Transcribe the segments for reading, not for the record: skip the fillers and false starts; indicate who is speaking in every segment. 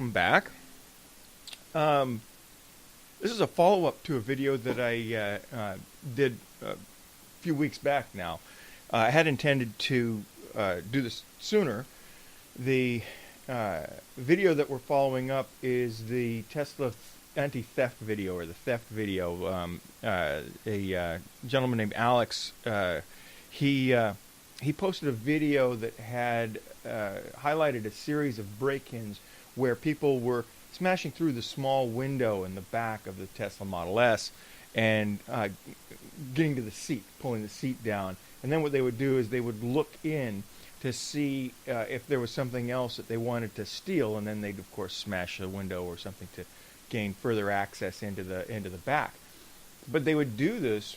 Speaker 1: welcome back. This is a follow-up to a video that I did a few weeks back now. I had intended to do this sooner. The video that we're following up is the Tesla anti-theft video, or the theft video. A gentleman named Alex, he posted a video that had highlighted a series of break-ins where people were smashing through the small window in the back of the Tesla Model S and getting to the seat, pulling the seat down. And then what they would do is they would look in to see if there was something else that they wanted to steal, and then they'd of course smash the window or something to gain further access into the back. But they would do this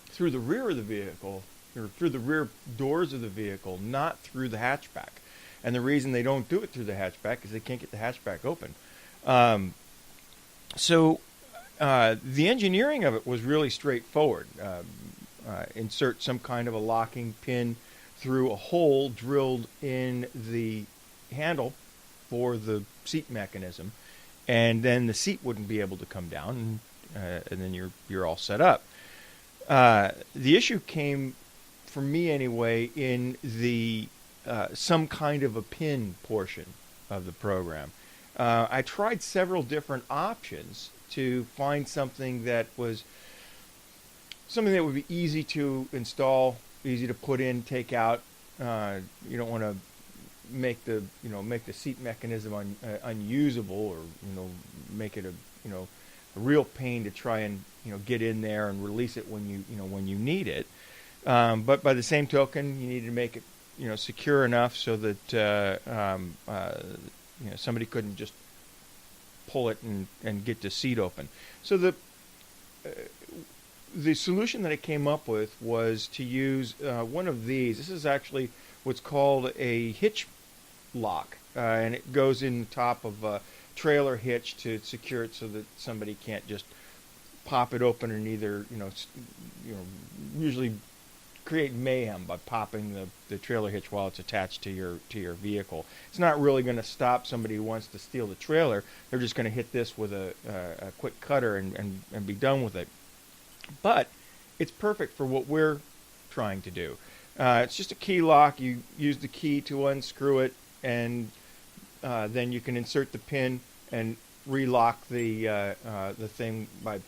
Speaker 1: through the rear of the vehicle, or through the rear doors of the vehicle, not through the hatchback. And the reason they don't do it through the hatchback is they can't get the hatchback open. So the engineering of it was really straightforward. Insert some kind of a locking pin through a hole drilled in the handle for the seat mechanism, and then the seat wouldn't be able to come down, and then you're all set up. The issue came, for me anyway, in the some kind of a pin portion of the program. I tried several different options to find something that would be easy to install, easy to put in, take out. You don't want to make the seat mechanism unusable, or make it a real pain to try and get in there and release it when you need it. But by the same token, you need to make it secure enough so that somebody couldn't just pull it and get the seat open. So the solution that I came up with was to use one of these. This is actually what's called a hitch lock, and it goes in the top of a trailer hitch to secure it so that somebody can't just pop it open and either usually create mayhem by popping the trailer hitch while it's attached to your vehicle. It's not really going to stop somebody who wants to steal the trailer. They're just going to hit this with a quick cutter and be done with it. But it's perfect for what we're trying to do. It's just a key lock. You use the key to unscrew it, and then you can insert the pin and relock the thing by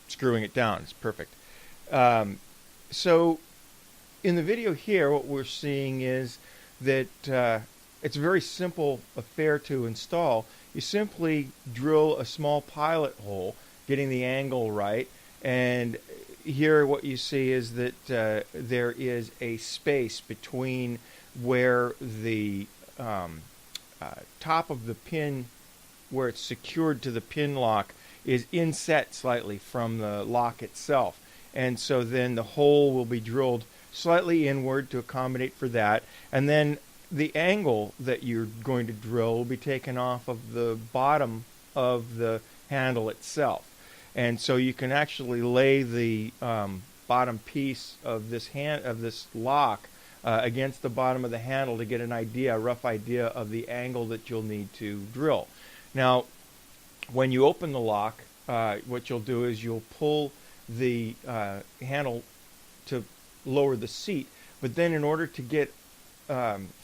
Speaker 1: screwing it down. It's perfect. So in the video here, what we're seeing is that it's a very simple affair to install. You simply drill a small pilot hole, getting the angle right, and here what you see is that there is a space between where the top of the pin, where it's secured to the pin lock, is inset slightly from the lock itself. And so then the hole will be drilled slightly inward to accommodate for that, and then the angle that you're going to drill will be taken off of the bottom of the handle itself. And so you can actually lay the bottom piece of this lock against the bottom of the handle to get a rough idea of the angle that you'll need to drill. Now, when you open the lock, what you'll do is you'll pull the handle to lower the seat, but then in order to get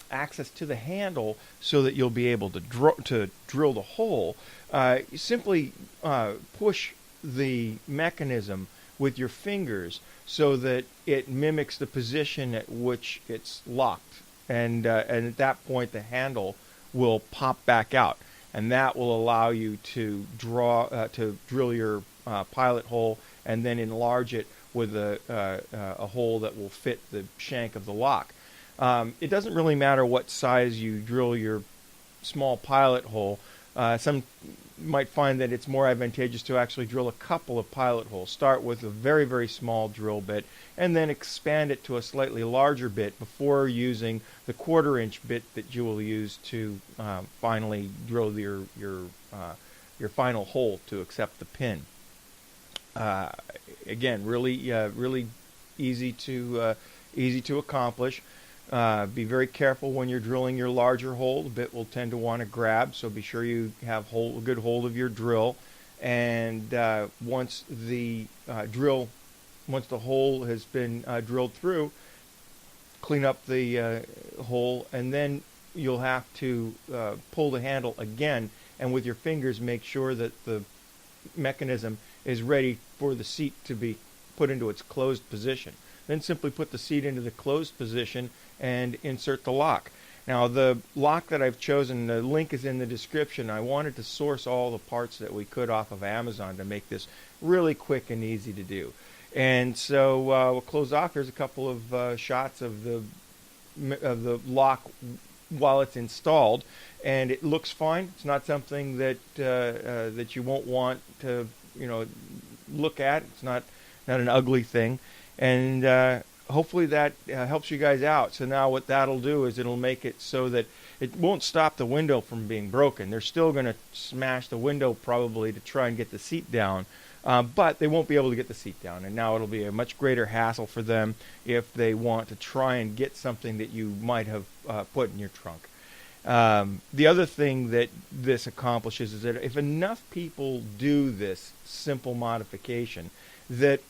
Speaker 1: access to the handle so that you'll be able to drill the hole, you simply push the mechanism with your fingers so that it mimics the position at which it's locked, and at that point the handle will pop back out, and that will allow you to drill your pilot hole and then enlarge it with a hole that will fit the shank of the lock. It doesn't really matter what size you drill your small pilot hole. Some might find that it's more advantageous to actually drill a couple of pilot holes. Start with a very, very small drill bit and then expand it to a slightly larger bit before using the 1/4-inch bit that you will use to finally drill your final hole to accept the pin. Again, really easy to accomplish. Be very careful when you're drilling your larger hole. The bit will tend to want to grab, so be sure you have a good hold of your drill. And once the once the hole has been drilled through, clean up the hole, and then you'll have to pull the handle again, and with your fingers make sure that the mechanism is ready for the seat to be put into its closed position. Then simply put the seat into the closed position and insert the lock. Now, the lock that I've chosen, the link is in the description. I wanted to source all the parts that we could off of Amazon to make this really quick and easy to do. And so we'll close off. Here's a couple of shots of the lock while it's installed, and it looks fine. It's not something that that you won't want to look at. It's not an ugly thing, and hopefully that helps you guys out. So now what that'll do is it'll make it so that it won't stop the window from being broken. They're still going to smash the window probably to try and get the seat down, but they won't be able to get the seat down. And now it'll be a much greater hassle for them if they want to try and get something that you might have put in your trunk. The other thing that this accomplishes is that if enough people do this simple modification, that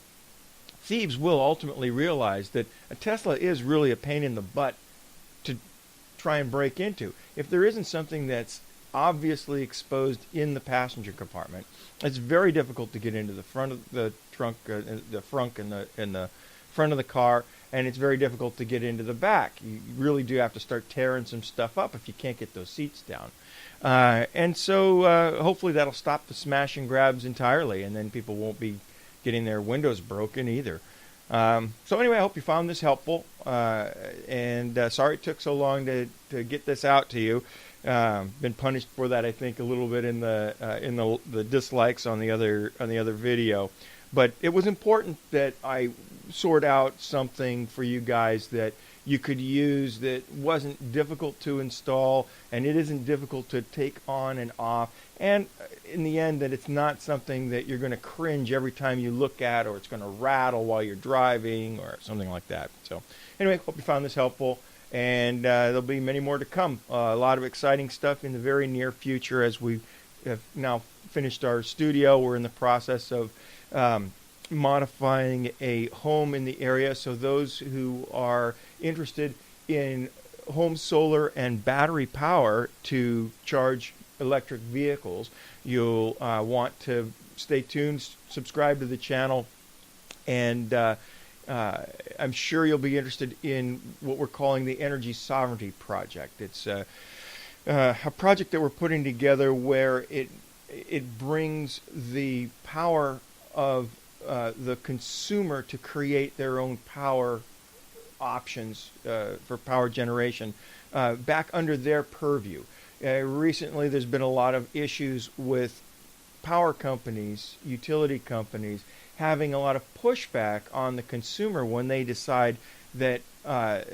Speaker 1: thieves will ultimately realize that a Tesla is really a pain in the butt to try and break into. If there isn't something that's obviously exposed in the passenger compartment, it's very difficult to get into the front of the trunk, the frunk in the front of the car, and it's very difficult to get into the back. You really do have to start tearing some stuff up if you can't get those seats down. And so hopefully that'll stop the smash and grabs entirely, and then people won't be getting their windows broken either. So anyway, I hope you found this helpful, and sorry it took so long to get this out to you. Been punished for that, I think, a little bit in the dislikes on the other video, but it was important that I sort out something for you guys that you could use that wasn't difficult to install, and it isn't difficult to take on and off, and in the end that it's not something that you're going to cringe every time you look at, or it's going to rattle while you're driving or something like that. So anyway, hope you found this helpful, and there'll be many more to come. A lot of exciting stuff in the very near future as we have now finished our studio. We're in the process of modifying a home in the area, so those who are interested in home solar and battery power to charge electric vehicles, you'll want to stay tuned, subscribe to the channel, and I'm sure you'll be interested in what we're calling the Energy Sovereignty Project. It's a project that we're putting together where it brings the power of the consumer to create their own power options for power generation back under their purview. Recently, there's been a lot of issues with power companies, utility companies, having a lot of pushback on the consumer when they decide that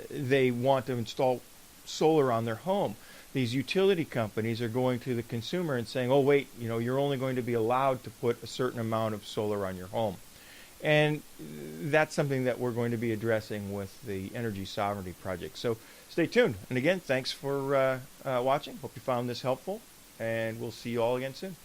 Speaker 1: they want to install solar on their home. These utility companies are going to the consumer and saying, oh, wait, you're only going to be allowed to put a certain amount of solar on your home. And that's something that we're going to be addressing with the Energy Sovereignty Project. So stay tuned. And again, thanks for watching. Hope you found this helpful, and we'll see you all again soon.